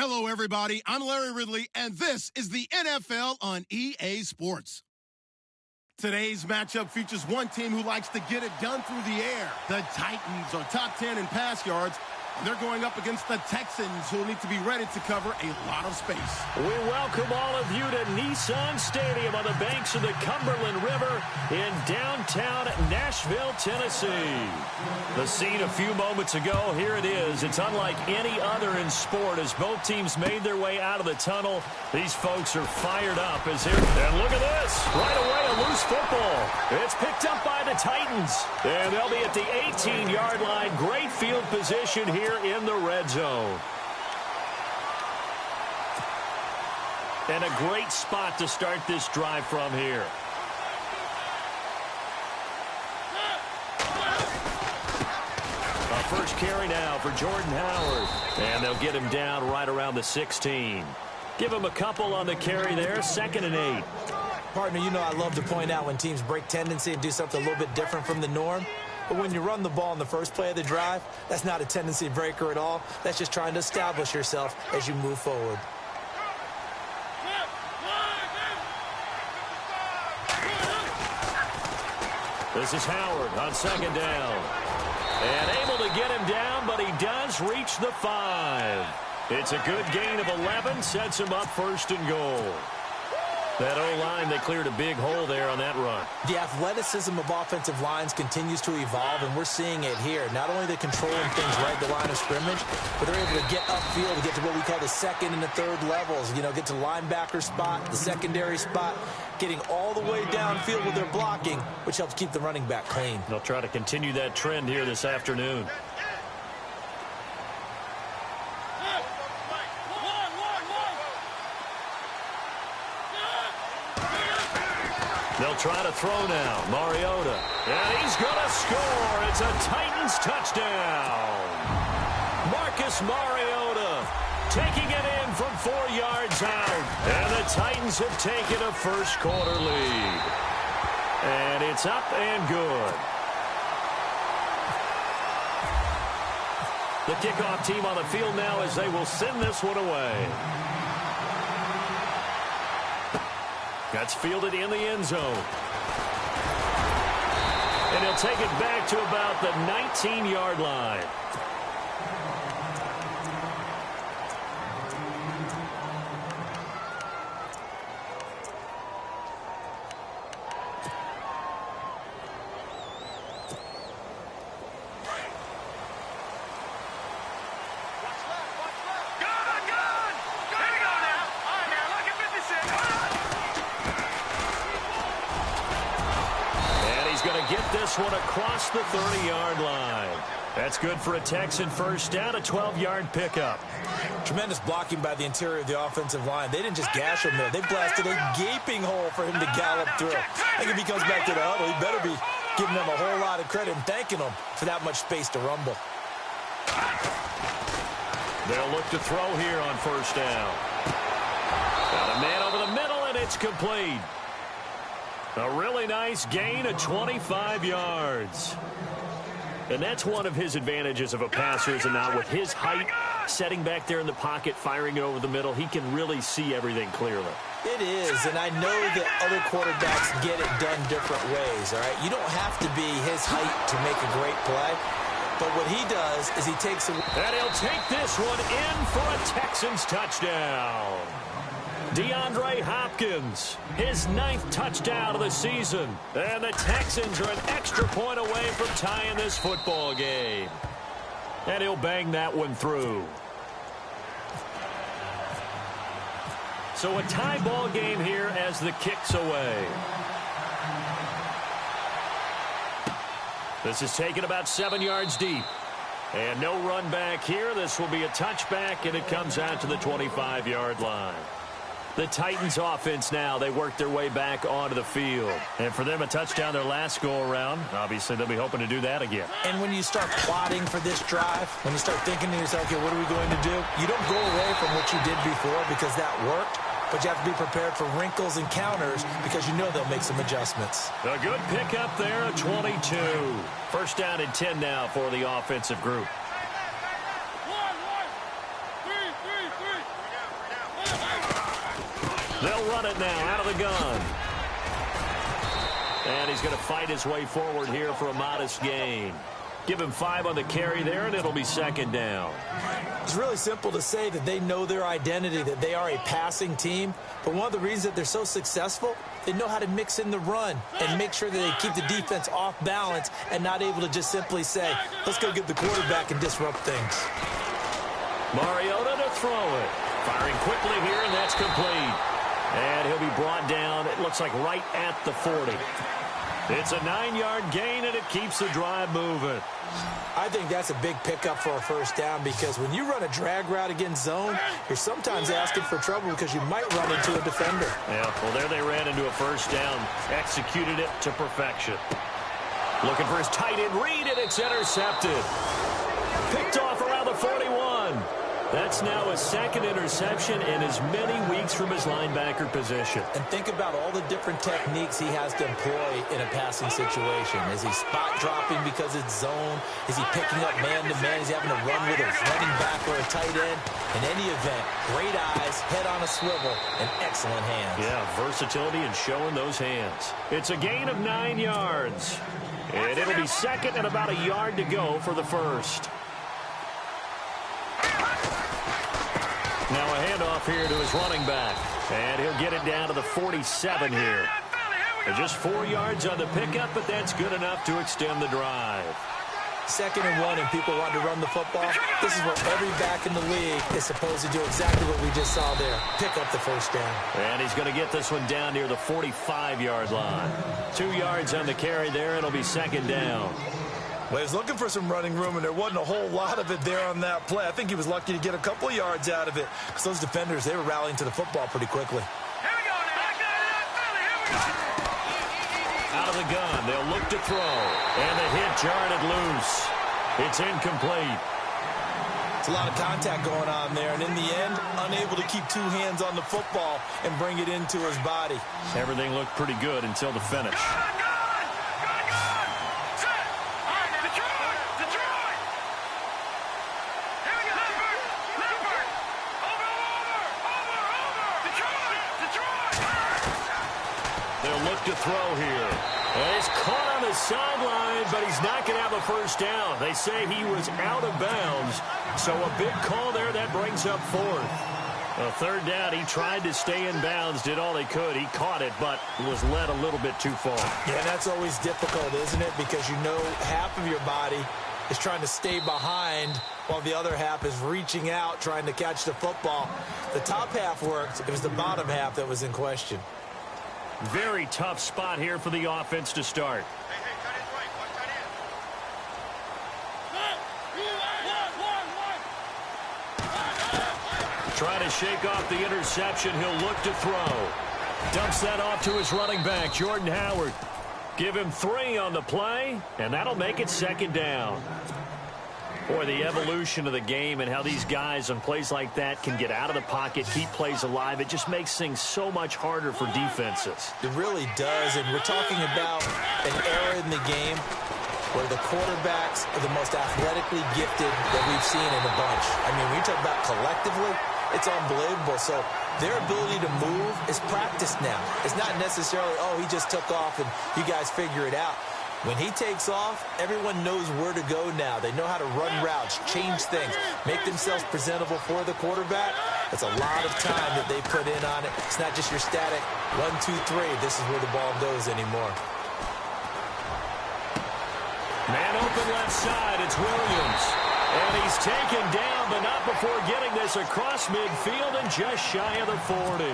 Hello, everybody. I'm Larry Ridley, and this is the NFL on EA Sports. Today's matchup features one team who likes to get it done through the air. The Titans are top 10 in pass yards, and they're going up against the Texans, who will need to be ready to cover a lot of space. We welcome all of you to Nissan Stadium on the banks of the Cumberland River in downtown Nashville, Tennessee. The scene a few moments ago, here it is. It's unlike any other in sport as both teams made their way out of the tunnel. These folks are fired up as here. And look at this. Right away, a loose football. It's picked up by the Titans. And they'll be at the 18-yard line. Great field position here in the red zone. And a great spot to start this drive from here. First carry now for Jordan Howard. And they'll get him down right around the 16. Give him a couple on the carry there. 2nd and 8. Partner, you know I love to point out when teams break tendency and do something a little bit different from the norm. But when you run the ball in the first play of the drive, that's not a tendency breaker at all. That's just trying to establish yourself as you move forward. This is Howard on 2nd down. And able to get him down, but he does reach the 5. It's a good gain of 11, sets him up 1st and goal. That O-line, they cleared a big hole there on that run. The athleticism of offensive lines continues to evolve, and we're seeing it here. Not only they're controlling things right at the line of scrimmage, but they're able to get upfield to get to what we call the 2nd and the 3rd levels. You know, get to the linebacker spot, the secondary spot, getting all the way downfield with their blocking, which helps keep the running back clean. They'll try to continue that trend here this afternoon. They'll try to throw now. Mariota. And he's going to score. It's a Titans touchdown. Marcus Mariota taking it in from 4 yards out. And the Titans have taken a first-quarter lead. And it's up and good. The kickoff team on the field now as they will send this one away. That's fielded in the end zone. And he'll take it back to about the 19-yard line. One across the 30-yard line. That's good for a Texan first down, a 12-yard pickup. Tremendous blocking by the interior of the offensive line. They didn't just gash him there. They blasted a gaping hole for him to gallop through. I think if he comes back to the huddle, he better be giving them a whole lot of credit and thanking them for that much space to rumble. They'll look to throw here on first down. Got a man over the middle, and it's complete. A really nice gain of 25 yards. And that's one of his advantages of a passer, is now with his height, setting back there in the pocket, firing it over the middle, he can really see everything clearly. It is, and I know that other quarterbacks get it done different ways, all right? You don't have to be his height to make a great play, but what he does is he takes a... And he'll take this one in for a Texans touchdown. DeAndre Hopkins, his 9th touchdown of the season. And the Texans are an extra point away from tying this football game. And he'll bang that one through. So a tie ball game here as the kick's away. This is taken about 7 yards deep. And no run back here. This will be a touchback, and it comes out to the 25-yard line. The Titans offense now, they work their way back onto the field. And for them, a touchdown their last go-around. Obviously, they'll be hoping to do that again. And when you start plotting for this drive, when you start thinking to yourself, okay, what are we going to do? You don't go away from what you did before because that worked. But you have to be prepared for wrinkles and counters because you know they'll make some adjustments. A good pickup there, a 22. First down and 10 now for the offensive group. run it now out of the gun. And he's going to fight his way forward here for a modest gain. Give him 5 on the carry there, and it'll be second down. It's really simple to say that they know their identity, that they are a passing team. But one of the reasons that they're so successful, they know how to mix in the run and make sure that they keep the defense off balance and not able to just simply say, let's go get the quarterback and disrupt things. Mariota to throw it. Firing quickly here, and that's complete. And he'll be brought down, it looks like right at the 40. It's a 9-yard gain, and it keeps the drive moving. I think that's a big pickup for a first down because when you run a drag route against zone, you're sometimes asking for trouble because you might run into a defender. Yeah, well, there they ran into a first down. Executed it to perfection. Looking for his tight end read, and it's intercepted. Picked off around the 41. That's now a second interception in as many weeks from his linebacker position. And think about all the different techniques he has to employ in a passing situation. Is he spot dropping because it's zone? Is he picking up man-to-man? Is he having to run with a running back or a tight end? In any event, great eyes, head on a swivel, and excellent hands. Yeah, versatility and showing those hands. It's a gain of 9 yards. And it'll be second and about a yard to go for the first. Now a handoff here to his running back. And he'll get it down to the 47 here. And just 4 yards on the pickup, but that's good enough to extend the drive. 2nd and 1 and people want to run the football. This is where every back in the league is supposed to do exactly what we just saw there. Pick up the first down. And he's going to get this one down near the 45-yard line. 2 yards on the carry there. It'll be second down. Well, he was looking for some running room, and there wasn't a whole lot of it there on that play. I think he was lucky to get a couple of yards out of it because those defenders, they were rallying to the football pretty quickly. Here we go now. Out of the gun, they'll look to throw. And the hit jarred it loose. It's incomplete. It's a lot of contact going on there, and in the end, unable to keep 2 hands on the football and bring it into his body. Everything looked pretty good until the finish. They'll look to throw here. And he's caught on the sideline, but he's not going to have a first down. They say he was out of bounds. So a big call there. That brings up 4th. A 3rd down, he tried to stay in bounds, did all he could. He caught it, but was led a little bit too far. Yeah, that's always difficult, isn't it? Because you know half of your body is trying to stay behind while the other half is reaching out, trying to catch the football. The top half worked. It was the bottom half that was in question. Very tough spot here for the offense to start. Trying to shake off the interception. He'll look to throw. Dumps that off to his running back, Jordan Howard. Give him 3 on the play, and that'll make it second down. Boy, the evolution of the game and how these guys on plays like that can get out of the pocket, keep plays alive, it just makes things so much harder for defenses. It really does, and we're talking about an era in the game where the quarterbacks are the most athletically gifted that we've seen in a bunch. I mean, when you talk about collectively, it's unbelievable. So their ability to move is practiced now. It's not necessarily, oh, he just took off and you guys figure it out. When he takes off, everyone knows where to go now. They know how to run routes, change things, make themselves presentable for the quarterback. It's a lot of time that they put in on it. It's not just your static 1, 2, 3. This is where the ball goes anymore. Man open left side, it's Williams. And he's taken down, but not before getting this across midfield and just shy of the 40.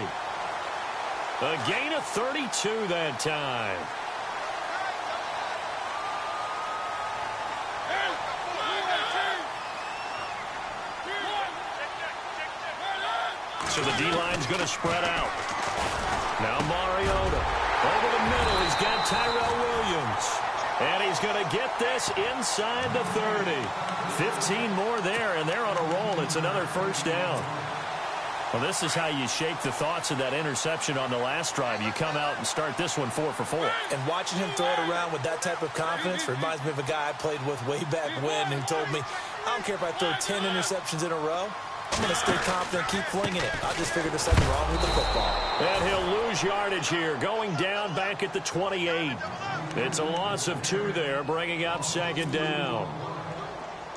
A gain of 32 that time. So the D-line's going to spread out. Now Mariota. Over the middle, he's got Tyrell Williams. And he's going to get this inside the 30. 15 more there, and they're on a roll. It's another first down. Well, this is how you shake the thoughts of that interception on the last drive. You come out and start this one 4 for 4. And watching him throw it around with that type of confidence reminds me of a guy I played with way back when who told me, I don't care if I throw 10 interceptions in a row. I'm going to stay confident, keep flinging it. I just figured there's something wrong with the football. And he'll lose yardage here, going down back at the 28. It's a loss of 2 there, bringing up second down.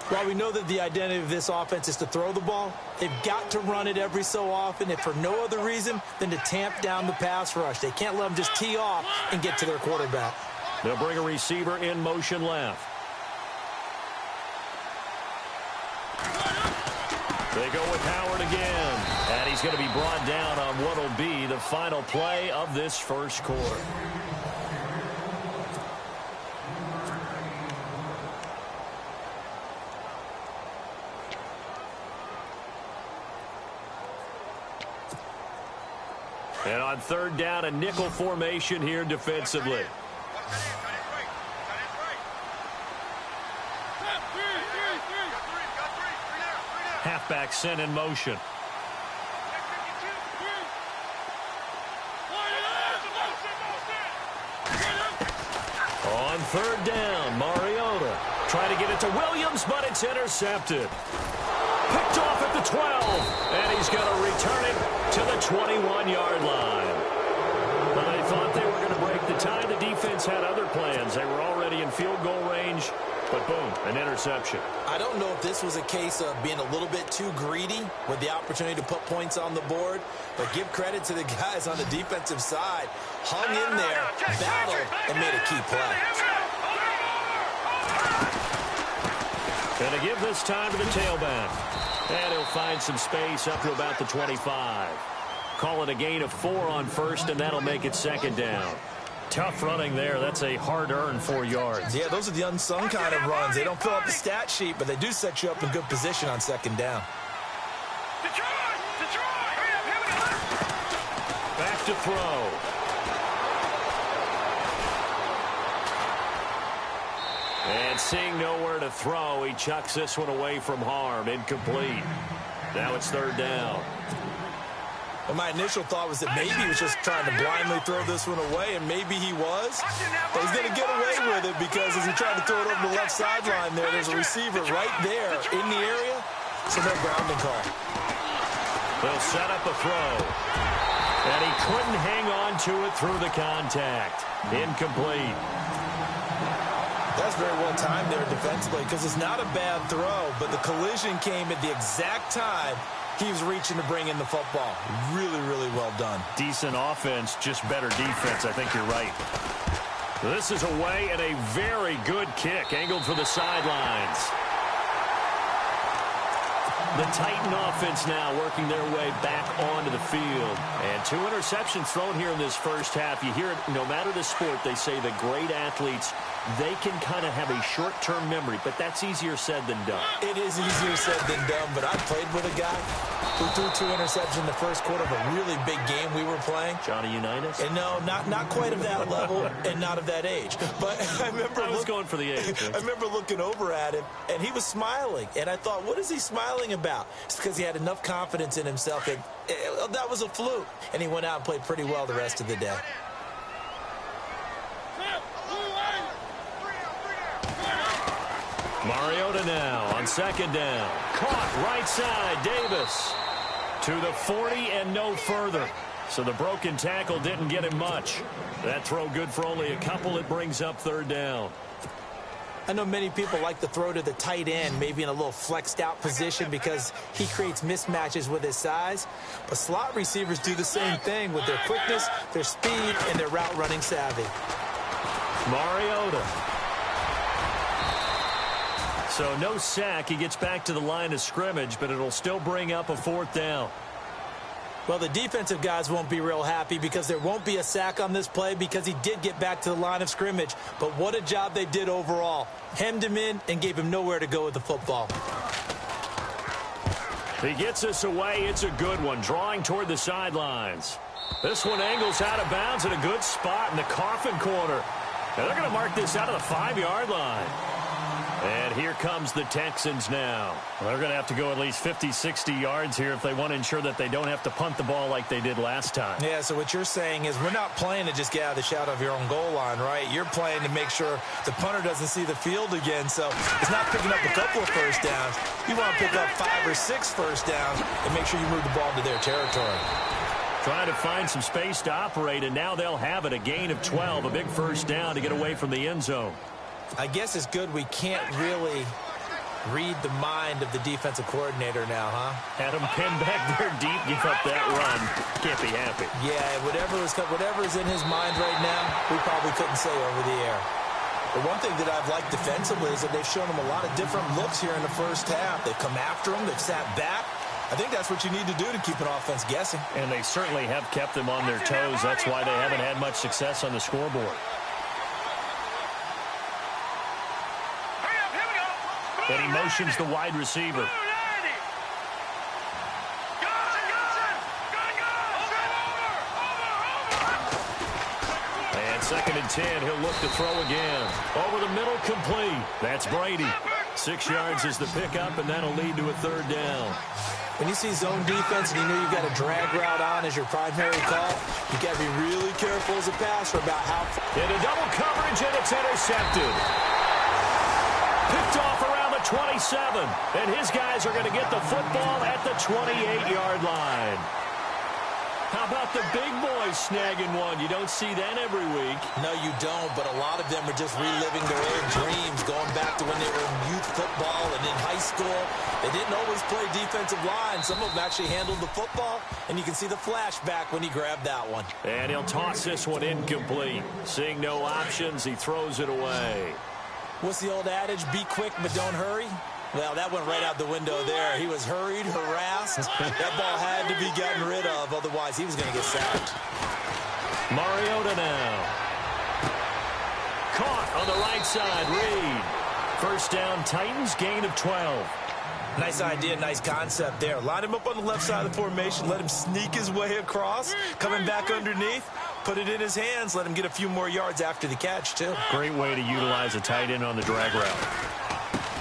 While we know that the identity of this offense is to throw the ball, they've got to run it every so often, if for no other reason than to tamp down the pass rush. They can't let them just tee off and get to their quarterback. They'll bring a receiver in motion left. They go with Howard again. And he's going to be brought down on what will be the final play of this first quarter. And on third down, a nickel formation here defensively. Halfback sent in motion. On third down, Mariota trying to get it to Williams, but it's intercepted. Picked off at the 12, and he's going to return it to the 21-yard line. Well, they thought they were going to break the tie. The defense had other plans. They were already in field goal range, but boom, an interception. I don't know if this was a case of being a little bit too greedy with the opportunity to put points on the board, but give credit to the guys on the defensive side. Hung in there, battled, and made a key play. Going to give this time to the tailback. And he'll find some space up to about the 25. Call it a gain of 4 on first, and that'll make it second down. Tough running there. That's a hard-earned 4 yards. Yeah, those are the unsung kind of runs. They don't fill up the stat sheet, but they do set you up in good position on second down. Back to throw. And seeing nowhere to throw, he chucks this one away from harm. Incomplete. Now it's third down. Well, my initial thought was that maybe he was just trying to blindly throw this one away, and maybe he was. But he's going to get away with it because as he tried to throw it over the left sideline there's a receiver right there in the area. So no grounding call. They'll set up a throw. And he couldn't hang on to it through the contact. Incomplete. That's very well timed there defensively because it's not a bad throw, but the collision came at the exact time he was reaching to bring in the football. Really, really well done. Decent offense, just better defense. I think you're right. This is away and a very good kick angled for the sidelines. The Titan offense now working their way back onto the field. And 2 interceptions thrown here in this first half. You hear it, no matter the sport, they say the great athletes, they can kind of have a short-term memory, but that's easier said than done. It is easier said than done, but I played with a guy who threw 2 interceptions in the first quarter of a really big game we were playing. Johnny Unitas? And no, not quite of that level and not of that age. But I was going for the age. I remember looking over at him, and he was smiling. And I thought, what is he smiling about? It's because he had enough confidence in himself that that was a fluke. And he went out and played pretty well the rest of the day. Mariota now on second down. Caught right side, Davis. To the 40 and no further. So the broken tackle didn't get him much. That throw good for only a couple. It brings up third down. I know many people like to throw to the tight end, maybe in a little flexed out position because he creates mismatches with his size. But slot receivers do the same thing with their quickness, their speed, and their route running savvy. Mariota. So no sack. He gets back to the line of scrimmage, but it'll still bring up a fourth down. Well, the defensive guys won't be real happy because there won't be a sack on this play because he did get back to the line of scrimmage. But what a job they did overall. Hemmed him in and gave him nowhere to go with the football. He gets us away. It's a good one, drawing toward the sidelines. This one angles out of bounds at a good spot in the coffin corner. And they're going to mark this out of the 5-yard line. And here comes the Texans now. Well, they're going to have to go at least 50, 60 yards here if they want to ensure that they don't have to punt the ball like they did last time. Yeah, so what you're saying is we're not playing to just get out of the shadow of your own goal line, right? You're playing to make sure the punter doesn't see the field again. So it's not picking up a couple of first downs. You want to pick up 5 or 6 first downs and make sure you move the ball into their territory. Trying to find some space to operate, and now they'll have it. A gain of 12, a big first down to get away from the end zone. I guess it's good we can't really read the mind of the defensive coordinator now, huh? Had him pinned back there deep, give up that run. Can't be happy. Yeah, whatever's in his mind right now, we probably couldn't say over the air. The one thing that I've liked defensively is that they've shown him a lot of different looks here in the first half. They've come after him. They've sat back. I think that's what you need to do to keep an offense guessing. And they certainly have kept them on their toes. That's why they haven't had much success on the scoreboard. And he motions the wide receiver. And 2nd and 10, he'll look to throw again. Over the middle, complete. That's Brady. 6 yards is the pickup, and that'll lead to a 3rd down. When you see zone defense and you know you've got a drag route on as your primary call, you got to be really careful as a passer about how... Into double coverage, and it's intercepted. Picked off around the 27, and his guys are going to get the football at the 28-yard line. How about the big boys snagging one? You don't see that every week. No, you don't, but a lot of them are just reliving their old dreams, going back to when they were in youth football and in high school. They didn't always play defensive line. Some of them actually handled the football, and you can see the flashback when he grabbed that one. And he'll toss this one incomplete. Seeing no options, he throws it away. What's the old adage? Be quick, but don't hurry. Well, that went right out the window there. He was hurried, harassed. That ball had to be gotten rid of, otherwise he was going to get sacked. Mariota now. Caught on the right side, Reed. First down, Titans, gain of 12. Nice idea, nice concept there. Line him up on the left side of the formation, let him sneak his way across, coming back underneath, put it in his hands, let him get a few more yards after the catch, too. Great way to utilize a tight end on the drag route.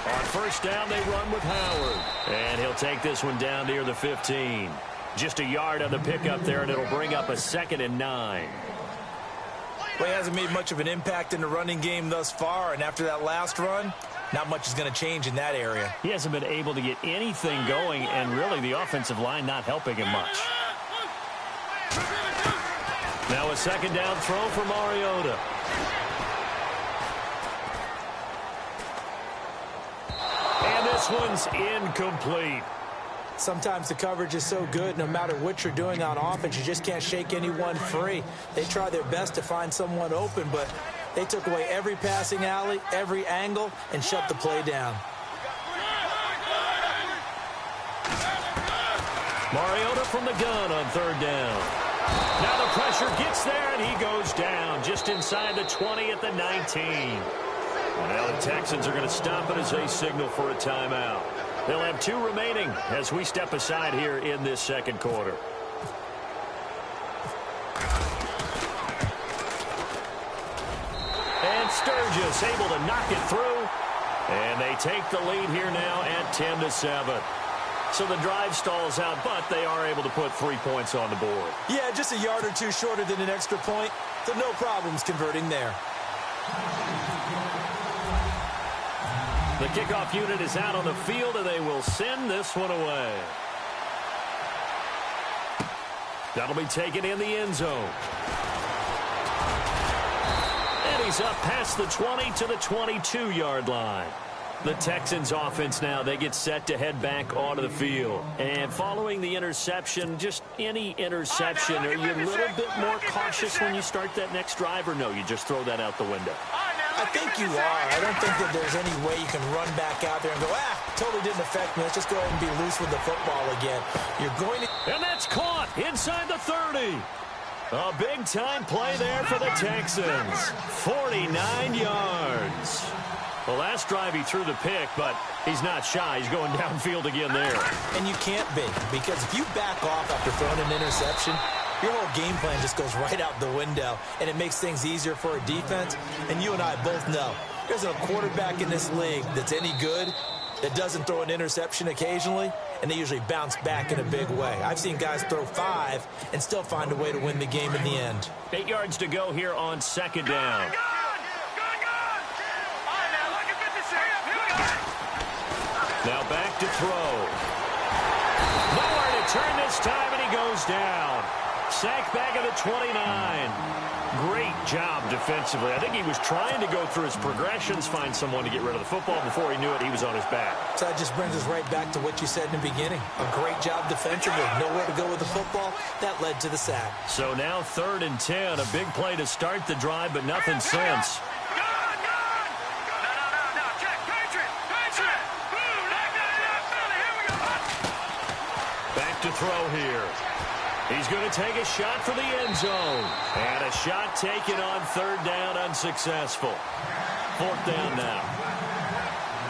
On first down, they run with Howard. And he'll take this one down near the 15. Just a yard on the pickup there, and it'll bring up a 2nd and 9. Well, he hasn't made much of an impact in the running game thus far, and after that last run, not much is going to change in that area. He hasn't been able to get anything going, and really the offensive line not helping him much. Now a 2nd down throw for Mariota. And this one's incomplete. Sometimes the coverage is so good, no matter what you're doing on offense, you just can't shake anyone free. They try their best to find someone open, but they took away every passing alley, every angle, and shut the play down. Mariota from the gun on 3rd down. Now the pressure gets there, and he goes down just inside the 20 at the 19. Now the Texans are going to stop it as they signal for a timeout. They'll have 2 remaining as we step aside here in this 2nd quarter. And Sturgis able to knock it through. And they take the lead here now at 10-7. So the drive stalls out, but they are able to put 3 points on the board. Yeah, just a yard or 2 shorter than an extra point, so no problems converting there. The kickoff unit is out on the field, and they will send this one away. That'll be taken in the end zone. And he's up past the 20 to the 22-yard line. The Texans offense now, they get set to head back onto the field. And following the interception, just any interception, are you a little bit more cautious when you start that next drive, or no, you just throw that out the window? I think you are. I don't think that there's any way you can run back out there and go, totally didn't affect me. Let's just go ahead and be loose with the football again. You're going to... And that's caught inside the 30. A big-time play there for the Texans. 49 yards. The last drive he threw the pick, but he's not shy. He's going downfield again there. And you can't be, because if you back off after throwing an interception, your whole game plan just goes right out the window, and it makes things easier for a defense. And you and I both know There's a quarterback in this league that's any good that doesn't throw an interception occasionally, and they usually bounce back in a big way. I've seen guys throw 5 and still find a way to win the game in the end. 8 yards to go here on second down. Now back to throw. Nowhere to turn this time, and he goes down. Sack back at the 29. Great job defensively. I think he was trying to go through his progressions, find someone to get rid of the football. Before he knew it, he was on his back. So that just brings us right back to what you said in the beginning. A great job defensively. Nowhere to go with the football. That led to the sack. So now 3rd and 10. A big play to start the drive, but nothing since. Back to throw here. He's going to take a shot for the end zone. And a shot taken on 3rd down, unsuccessful. 4th down now.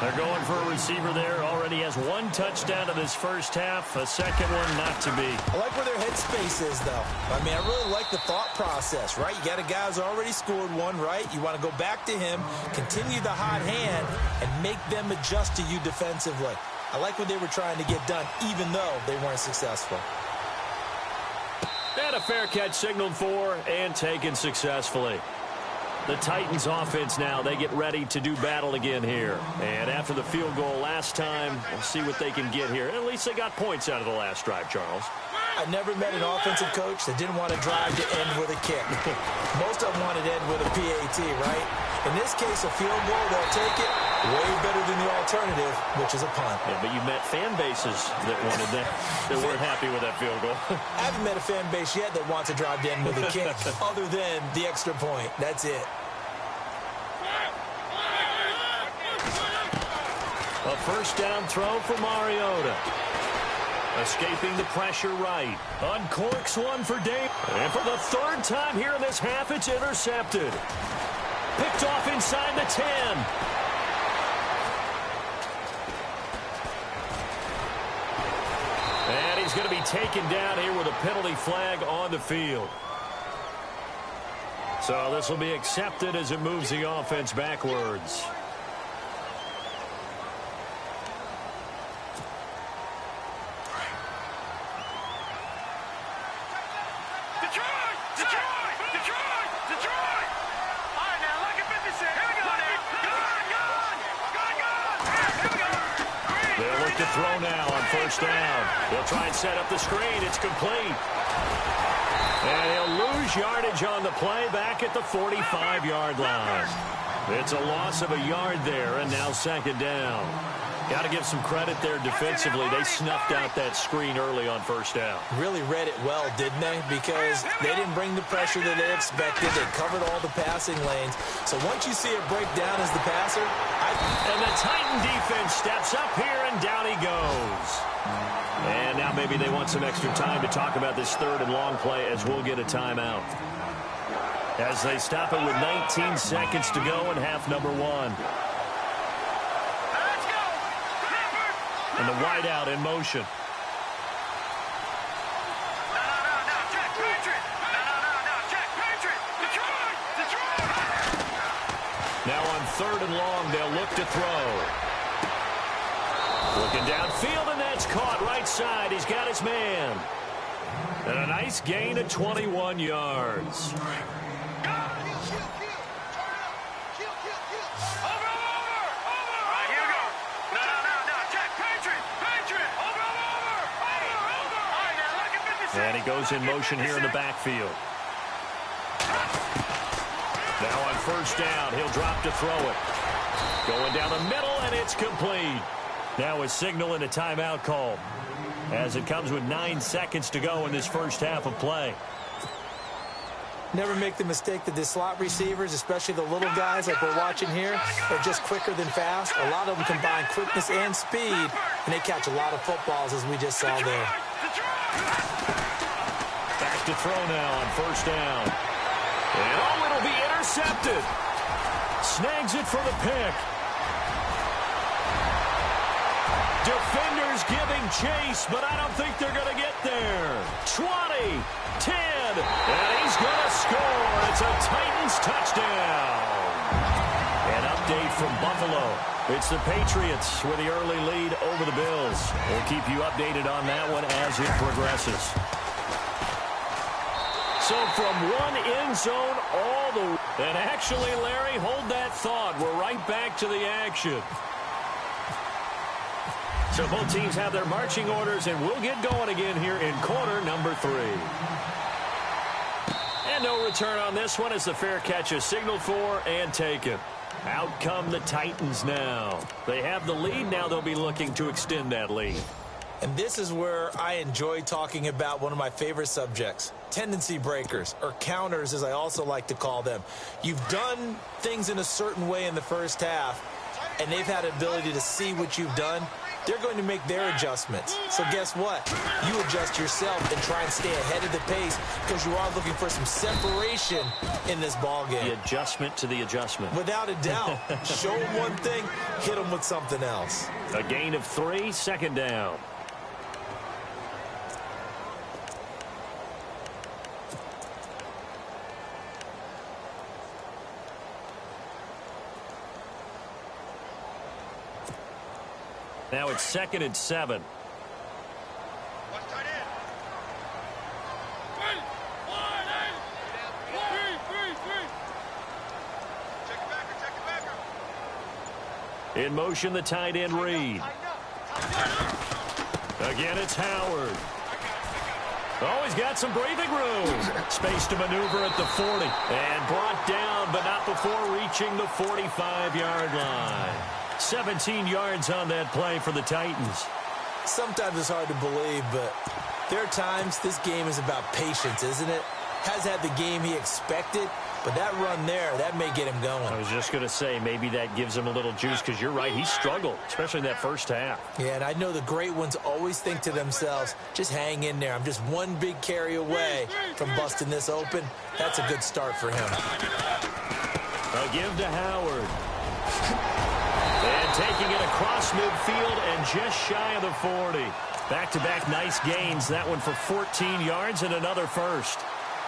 They're going for a receiver there. Already has 1 touchdown in this first half. A second one not to be. I like where their headspace is, though. I mean, I really like the thought process, right? You got a guy who's already scored 1, right? You want to go back to him, continue the hot hand, and make them adjust to you defensively. I like what they were trying to get done, even though they weren't successful. And a fair catch signaled for and taken successfully. The Titans offense now, they get ready to do battle again here. And after the field goal last time, we'll see what they can get here. At least they got points out of the last drive, Charles. I never met an offensive coach that didn't want to drive to end with a kick. Most of them wanted to end with a PAT, right? In this case, a field goal, they'll take it. Way better than the alternative, which is a punt. Yeah, but you met fan bases that wanted that, that weren't happy with that field goal. I haven't met a fan base yet that wants to drive to end with a kick other than the extra point. That's it. A first down throw for Mariota. Escaping the pressure right. Uncorks one for Dave. And for the 3rd time here in this half, it's intercepted. Picked off inside the 10. And he's going to be taken down here with a penalty flag on the field. So this will be accepted as it moves the offense backwards. To throw now on first down. They'll try and set up the screen. It's complete. And he'll lose yardage on the play back at the 45-yard line. It's a loss of a yard there, and now 2nd down. Got to give some credit there defensively. They snuffed out that screen early on first down. Really read it well, didn't they? Because they didn't bring the pressure that they expected. They covered all the passing lanes. So once you see it break down as the passer, and the Titan defense steps up here, and down he goes. And now maybe they want some extra time to talk about this 3rd and long play as we'll get a timeout. As they stop it with 19 seconds to go in half number 1. And the wideout in motion. Now on 3rd and long, they'll look to throw. Looking downfield, and that's caught right side. He's got his man. And a nice gain of 21 yards. And he goes in motion here in the backfield. Now on first down, he'll drop to throw it. Going down the middle, and it's complete. Now a signal and a timeout call as it comes with 9 seconds to go in this first half of play. Never make the mistake that the slot receivers, especially the little guys like we're watching here, are just quicker than fast. A lot of them combine quickness and speed, and they catch a lot of footballs, as we just saw there. Back to throw now on first down. And oh, it'll be intercepted. Snags it for the pick. Defenders giving chase, but I don't think they're going to get there. 20, 10, and he's going to score. It's a Titans touchdown. And up update from Buffalo. It's the Patriots with the early lead over the Bills. We'll keep you updated on that one as it progresses. So from one end zone all the way. And actually, Larry, hold that thought. We're right back to the action. So both teams have their marching orders, and we'll get going again here in quarter number 3. And no return on this one as the fair catch is signaled for and taken. Out come the Titans now. They have the lead. Now they'll be looking to extend that lead. And this is where I enjoy talking about one of my favorite subjects, tendency breakers, or counters as I also like to call them. You've done things in a certain way in the first half, and they've had the ability to see what you've done. They're going to make their adjustments. So guess what? You adjust yourself and try and stay ahead of the pace because you are looking for some separation in this ballgame. The adjustment to the adjustment. Without a doubt. Show them one thing, hit them with something else. A gain of 3, second down. Now it's 2nd and 7. In motion, the tight end Reed. Again, it's Howard. Oh, he's got some breathing room. Space to maneuver at the 40. And brought down, but not before reaching the 45-yard line. 17 yards on that play for the Titans. Sometimes it's hard to believe, but there are times this game is about patience, isn't it? Has had the game he expected, but that run there, that may get him going. I was just going to say, maybe that gives him a little juice because you're right, he struggled, especially in that first half. Yeah, and I know the great ones always think to themselves, just hang in there. I'm just one big carry away from busting this open. That's a good start for him. A give to Howard. And taking it across midfield and just shy of the 40. Back-to-back nice gains. That one for 14 yards and another first.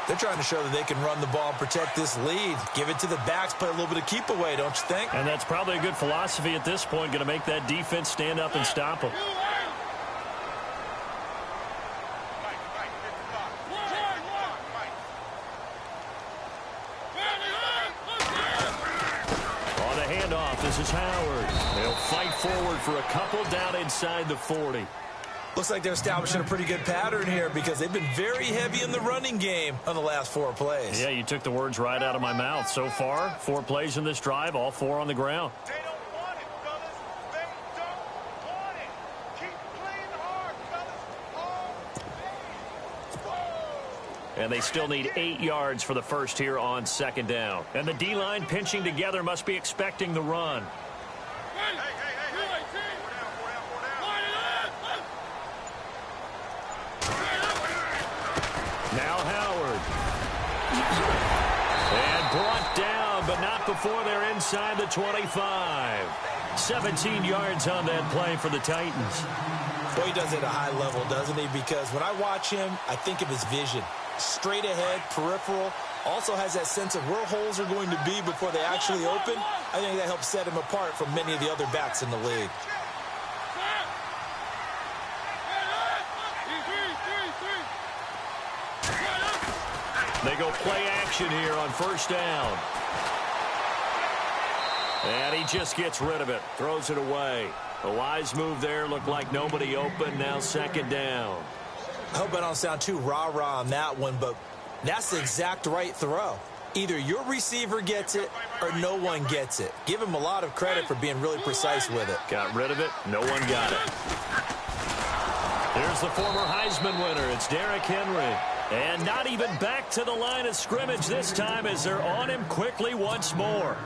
They're trying to show that they can run the ball and protect this lead. Give it to the backs, play a little bit of keep away, don't you think? And that's probably a good philosophy at this point. Going to make that defense stand up and stop them. This is Howard. They'll fight forward for a couple down inside the 40. Looks like they're establishing a pretty good pattern here because they've been very heavy in the running game on the last 4 plays. Yeah, you took the words right out of my mouth. So far, 4 plays in this drive, all 4 on the ground. They don't want it, fellas. They don't want it. Keep playing hard, fellas. And they still need 8 yards for the first here on 2nd down. And the D-line pinching together must be expecting the run. Now Howard. And brought down, but not before they're inside the 25. 17 yards on that play for the Titans. Boy, he does it at a high level, doesn't he? Because when I watch him, I think of his vision. Straight ahead, peripheral. Also has that sense of where holes are going to be before they actually open. I think that helps set him apart from many of the other backs in the league. They go play action here on 1st down. And he just gets rid of it. Throws it away. A wise move there. Looked like nobody open. Now 2nd down. I hope I don't sound too rah-rah on that one, but that's the exact right throw. Either your receiver gets it or no one gets it. Give him a lot of credit for being really precise with it. Got rid of it. No one got it. Here's the former Heisman winner. It's Derrick Henry. And not even back to the line of scrimmage this time as they're on him quickly once more.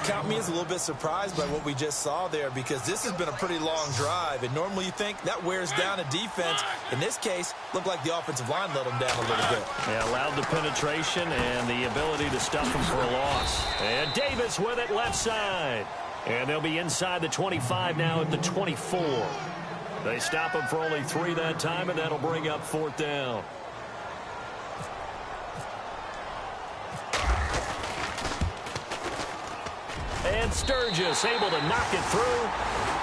Count me as a little bit surprised by what we just saw there because this has been a pretty long drive. And normally you think that wears down a defense. In this case, looked like the offensive line let them down a little bit. Yeah, allowed the penetration and the ability to stuff them for a loss. And Davis with it left side. And they'll be inside the 25 now at the 24. They stop him for only 3 that time, and that'll bring up 4th down. And And Sturgis able to knock it through.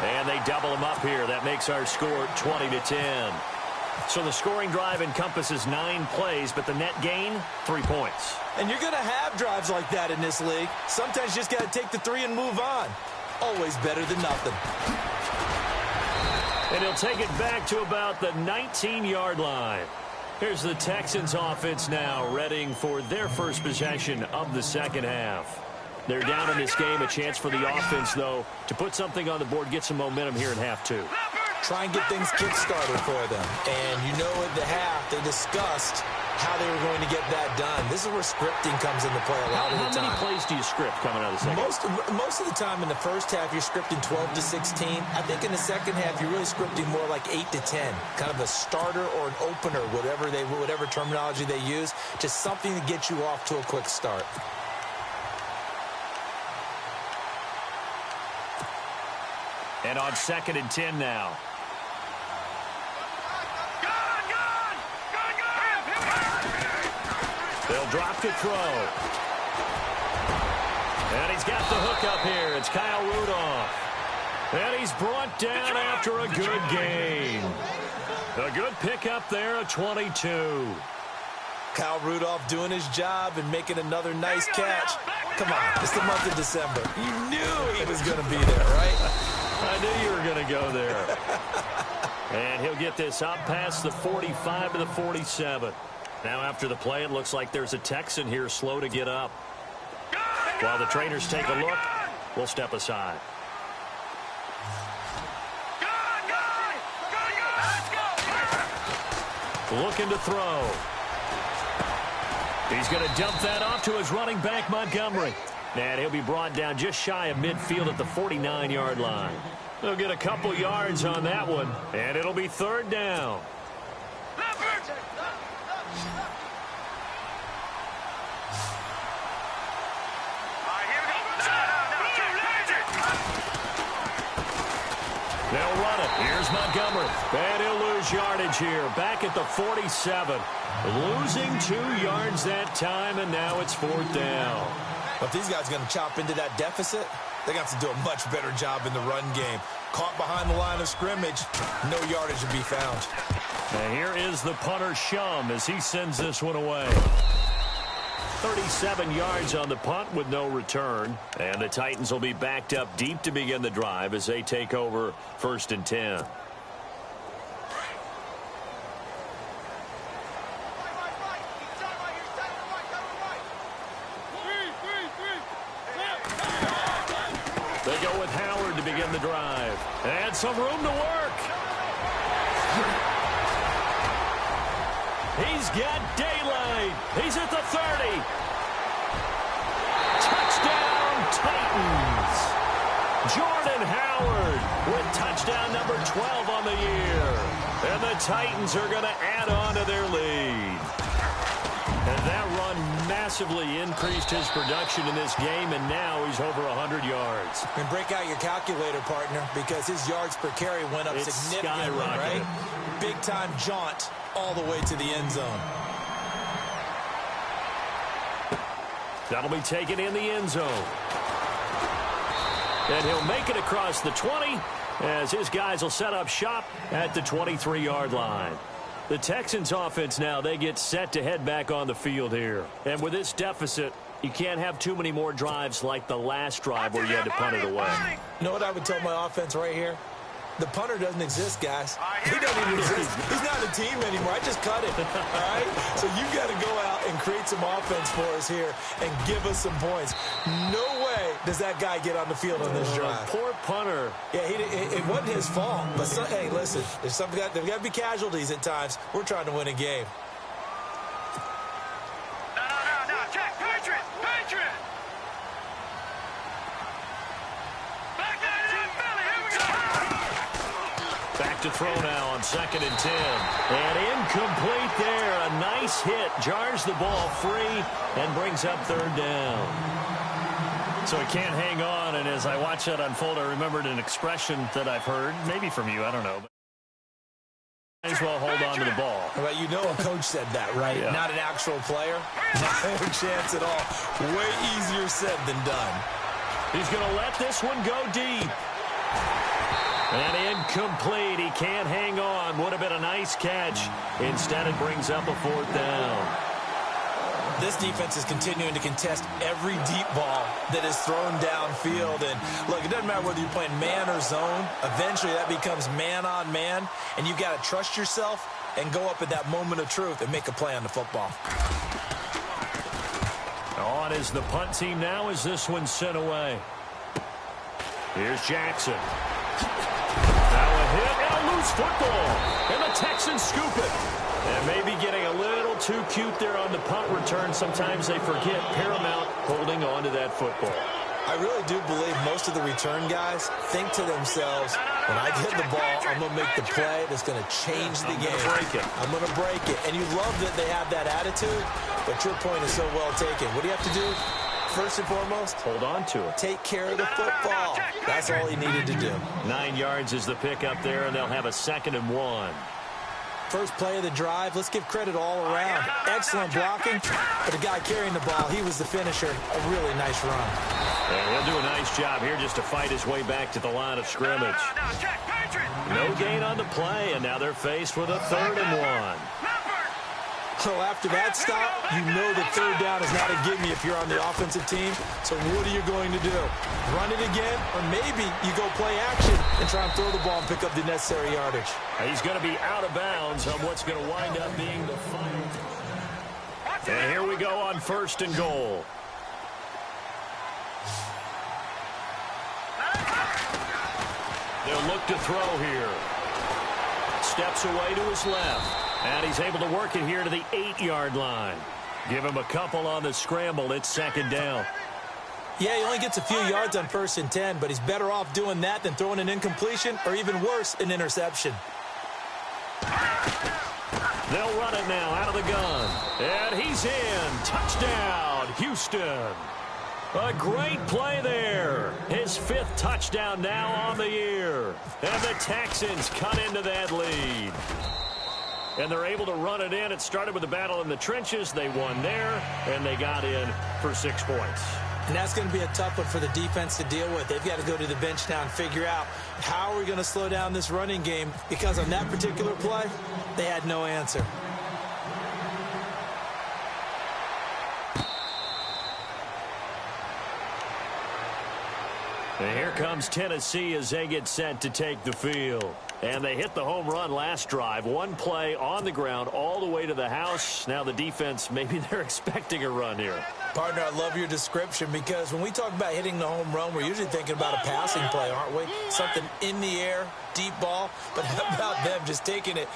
And they double him up here. That makes our score 20-10. So the scoring drive encompasses 9 plays, but the net gain, 3 points. And you're going to have drives like that in this league. Sometimes you just got to take the 3 and move on. Always better than nothing. And he'll take it back to about the 19-yard line. Here's the Texans offense now, readying for their first possession of the second half. They're down in this game. A chance for the offense, though, to put something on the board, get some momentum here in half 2. Try and get things kick-started for them. And you know at the half, they discussed how they were going to get that done. This is where scripting comes into play a lot of the time. How many plays do you script coming out of the second? Most of the time in the first half, you're scripting 12 to 16. I think in the second half, you're really scripting more like 8 to 10. Kind of a starter or an opener, whatever terminology they use. Just something to get you off to a quick start. And on 2nd and 10 now. They'll drop to throw. And he's got the hook up here. It's Kyle Rudolph. And he's brought down after a good gain. A good pickup there at 22. Kyle Rudolph doing his job and making another nice catch. Come on, it's the month of December. You knew he was going to be there, right? I knew you were going to go there. And he'll get this up past the 45 to the 47. Now after the play, it looks like there's a Texan here slow to get up. While the trainers take a look, we'll step aside. Looking to throw. He's going to dump that off to his running back, Montgomery. And he'll be brought down just shy of midfield at the 49-yard line. They'll get a couple yards on that one, and it'll be 3rd down. They'll run it. Here's Montgomery. And he'll lose yardage here. Back at the 47. Losing 2 yards that time, and now it's 4th down. But these guys are going to chop into that deficit. They're going to have to do a much better job in the run game. Caught behind the line of scrimmage, no yardage to be found. And here is the punter, Shum, as he sends this one away. 37 yards on the punt with no return. And the Titans will be backed up deep to begin the drive as they take over 1st and 10. They go with Howard to begin the drive. And some room to work. He's got daylight. He's at the 30. Touchdown, Titans. Jordan Howard with touchdown number 12 on the year. And the Titans are going to add on to their lead. And that run massively increased his production in this game, and now he's over 100 yards. And break out your calculator, partner, because his yards per carry went up significantly, right? Big-time jaunt all the way to the end zone. That'll be taken in the end zone. And he'll make it across the 20 as his guys will set up shop at the 23-yard line. The Texans offense now, they get set to head back on the field here. And with this deficit, you can't have too many more drives like the last drive where you had to punt it away. You know what I would tell my offense right here? The punter doesn't exist, guys. He doesn't even exist. He's not a team anymore. I just cut him, all right? So you've got to go out and create some offense for us here and give us some points. No way does that guy get on the field on this drive. Poor punter. Yeah, it wasn't his fault. But, hey, listen, there's got to be casualties at times. We're trying to win a game. No. Check. Patriot. Back that up, Billy. Here we go. Back to throw now on 2nd and 10. And incomplete there. A nice hit. Jars the ball free and brings up 3rd down. So he can't hang on. And as I watch that unfold, I remembered an expression that I've heard, maybe from you, I don't know. Might as well hold on to the ball. Well, you know a coach said that, right? Yeah. Not an actual player. No chance at all. Way easier said than done. He's going to let this one go deep. And incomplete. He can't hang on. Would have been a nice catch. Instead, it brings up a fourth down. This defense is continuing to contest every deep ball that is thrown downfield. And, look, it doesn't matter whether you're playing man or zone. Eventually, that becomes man-on-man. And you've got to trust yourself and go up at that moment of truth and make a play on the football. On is the punt team now as this one's sent away. Here's Jackson. Now a hit and a loose football. And the Texans scoop it. And maybe getting a little too cute there on the punt return. Sometimes they forget paramount holding on to that football. I really do believe most of the return guys think to themselves, when I get the ball, I'm going to make the play that's going to change the game. I'm going to break it. And you love that they have that attitude, but your point is so well taken. What do you have to do? First and foremost, hold on to it. Take care of the football. That's all he needed to do. 9 yards is the pick up there, and they'll have a 2nd and 1. First play of the drive, let's give credit all around. Excellent blocking, but the guy carrying the ball, he was the finisher. A really nice run. And he'll do a nice job here just to fight his way back to the line of scrimmage. No gain on the play, and now they're faced with a 3rd and 1. So after that stop, you know that 3rd down is not a gimme if you're on the offensive team. So what are you going to do? Run it again? Or maybe you go play action and try and throw the ball and pick up the necessary yardage. He's going to be out of bounds on what's going to wind up being the final. And here we go on 1st and goal. They'll look to throw here. Steps away to his left. And he's able to work it here to the 8-yard line. Give him a couple on the scramble. It's 2nd down. Yeah, he only gets a few yards on 1st and 10, but he's better off doing that than throwing an incompletion or even worse, an interception. They'll run it now out of the gun. And he's in. Touchdown, Houston. A great play there. His 5th touchdown now on the year. And the Texans cut into that lead. And they're able to run it in. It started with a battle in the trenches. They won there, and they got in for 6 points. And that's going to be a tough one for the defense to deal with. They've got to go to the bench now and figure out how are we going to slow down this running game, because on that particular play, they had no answer. And here comes Tennessee as they get set to take the field. And they hit the home run last drive. One play on the ground all the way to the house. Now the defense, maybe they're expecting a run here. Partner, I love your description, because when we talk about hitting the home run, we're usually thinking about a passing play, aren't we? Something in the air, deep ball. But how about them just taking it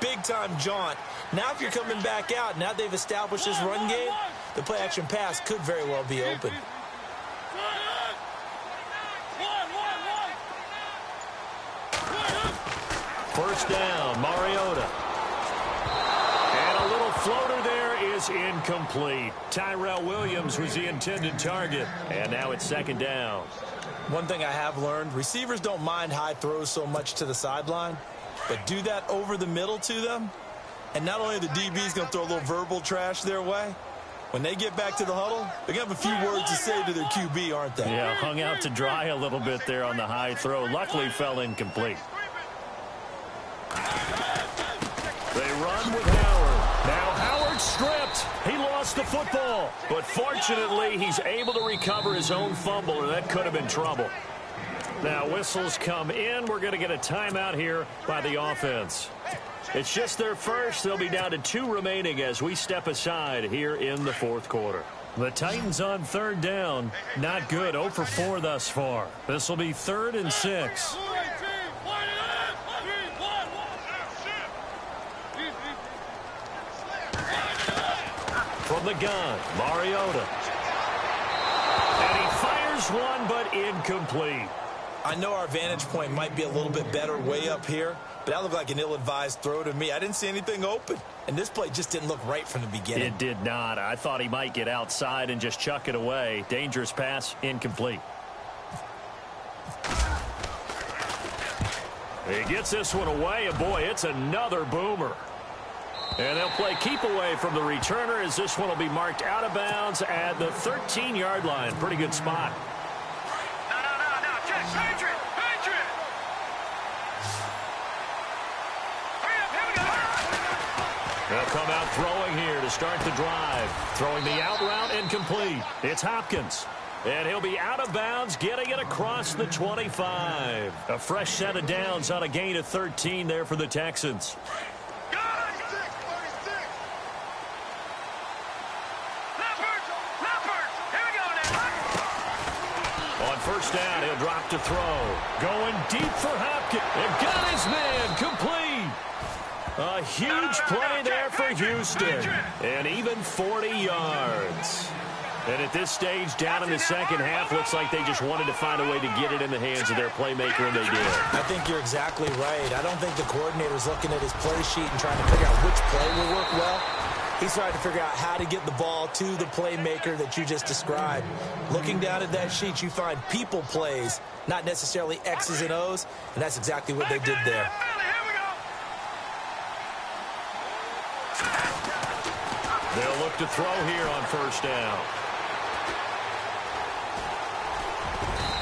big-time jaunt? Now if you're coming back out, now they've established this run game, the play-action pass could very well be open. First down, Mariota. And a little floater there is incomplete. Tyrell Williams was the intended target. And now it's 2nd down. One thing I have learned, receivers don't mind high throws so much to the sideline, but do that over the middle to them, and not only are the DBs going to throw a little verbal trash their way, when they get back to the huddle, they're going to have a few words to say to their QB, aren't they? Yeah, hung out to dry a little bit there on the high throw. Luckily fell incomplete. They run with Howard. Now Howard stripped. He lost the football. But fortunately, he's able to recover his own fumble, or that could have been trouble. Now whistles come in. We're going to get a timeout here by the offense. It's just their first. They'll be down to 2 remaining as we step aside here in the 4th quarter. The Titans on 3rd down. Not good. 0 for 4 thus far. This will be 3rd and 6. From the gun, Mariota. And he fires one, but incomplete. I know our vantage point might be a little bit better way up here, but that looked like an ill-advised throw to me. I didn't see anything open, and this play just didn't look right from the beginning. It did not. I thought he might get outside and just chuck it away. Dangerous pass, incomplete. He gets this one away, and boy, it's another boomer. And they'll play keep away from the returner as this one will be marked out of bounds at the 13-yard line. Pretty good spot. Patriot! Patriot! Hurry up, here we go! They'll come out throwing here to start the drive. Throwing the out route incomplete. It's Hopkins. And he'll be out of bounds, getting it across the 25. A fresh set of downs on a gain of 13 there for the Texans. On first down, he'll drop to throw. Going deep for Hopkins. And got his man complete. A huge play there for Houston. And even 40 yards. And at this stage, down in the second half, looks like they just wanted to find a way to get it in the hands of their playmaker, and they did. I think you're exactly right. I don't think the coordinator's looking at his play sheet and trying to figure out which play will work well. He's trying to figure out how to get the ball to the playmaker that you just described. Looking down at that sheet, you find people plays, not necessarily X's and O's, and that's exactly what they did there. They'll look to throw here on first down.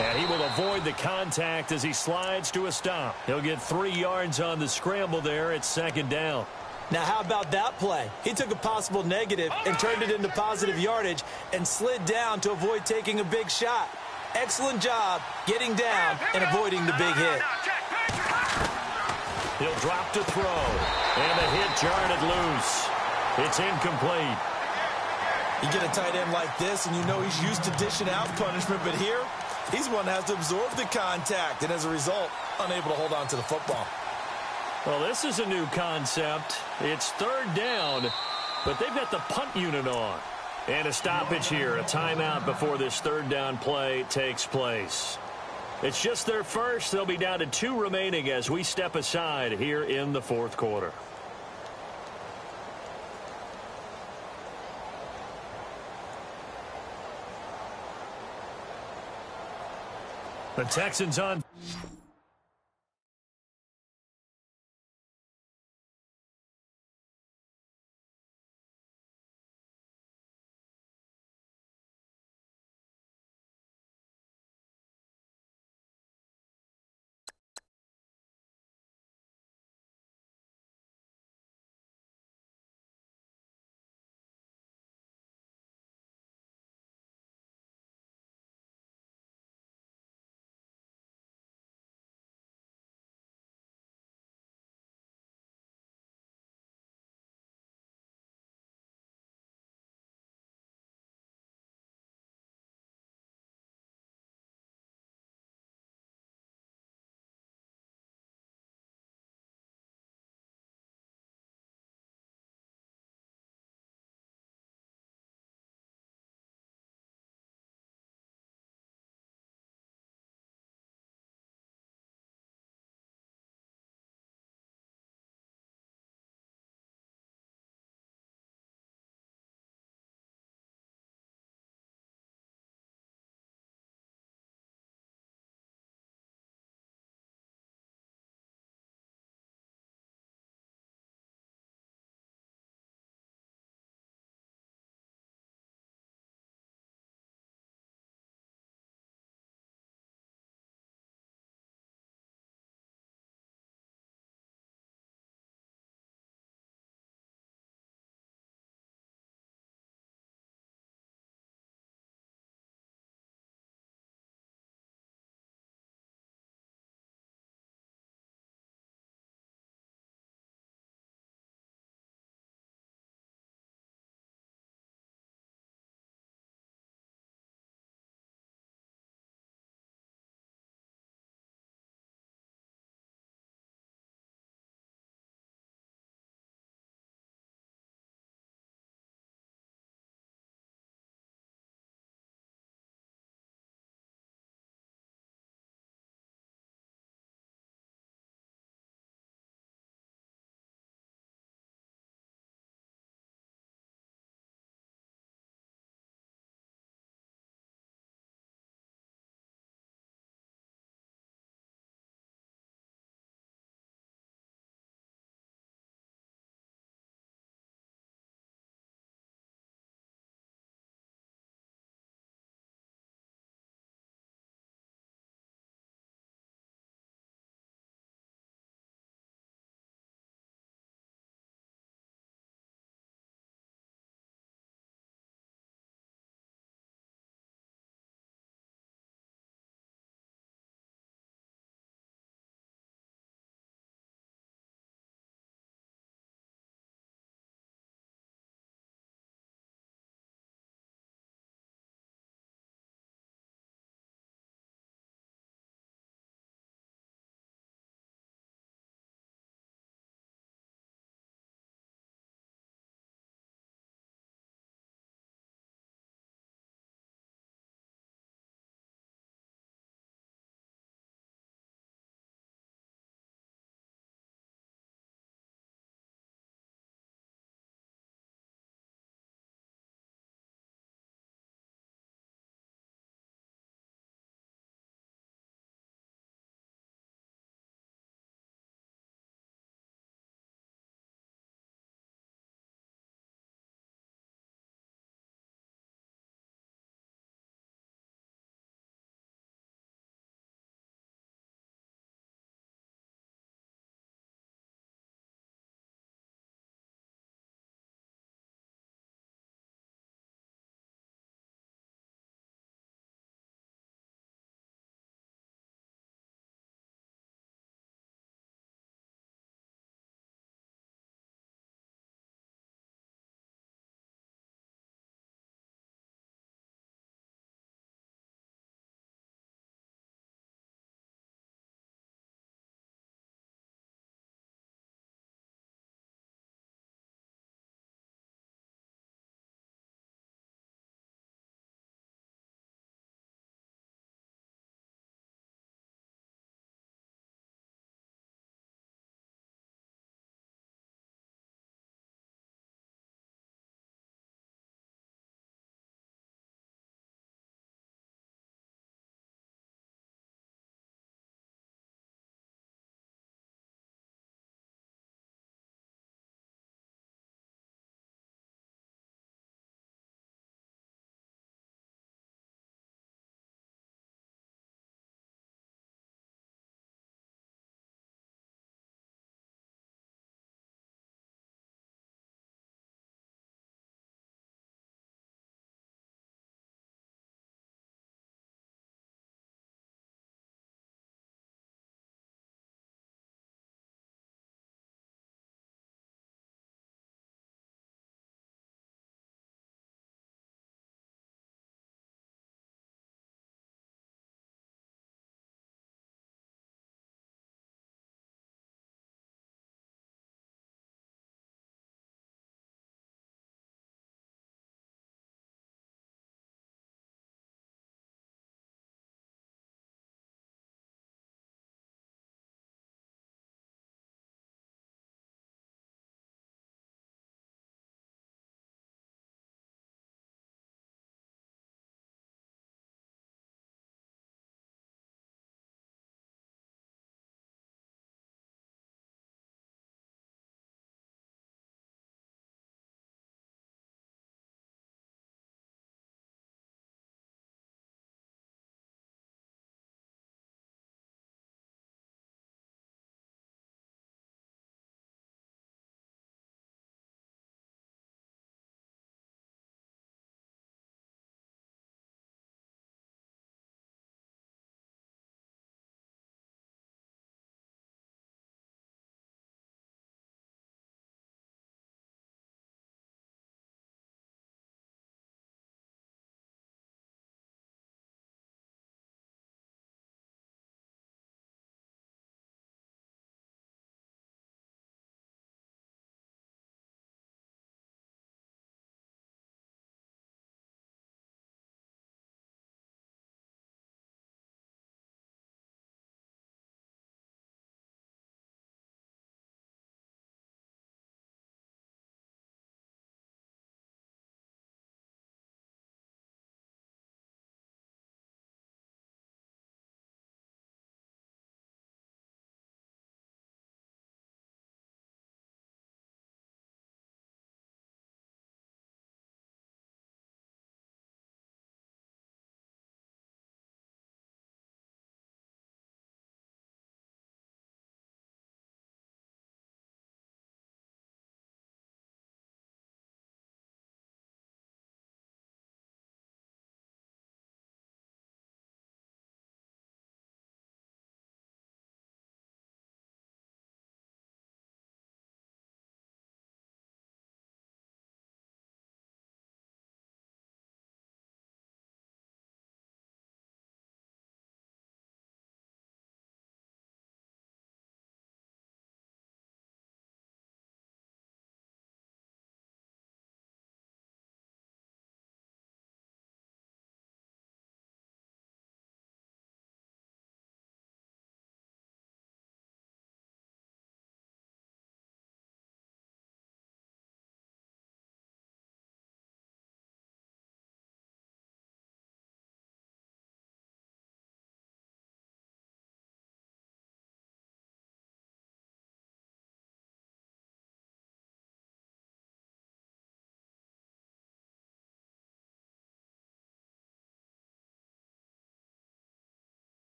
And he will avoid the contact as he slides to a stop. He'll get 3 yards on the scramble there at second down. Now, how about that play? He took a possible negative and turned it into positive yardage and slid down to avoid taking a big shot. Excellent job getting down and avoiding the big hit. He'll drop to throw. And the hit jarred it loose. It's incomplete. You get a tight end like this, and you know he's used to dishing out punishment, but here, he's one that has to absorb the contact, and as a result, unable to hold on to the football. Well, this is a new concept. It's third down, but they've got the punt unit on. And a stoppage here, a timeout before this third down play takes place. It's just their first. They'll be down to 2 remaining as we step aside here in the fourth quarter. The Texans on.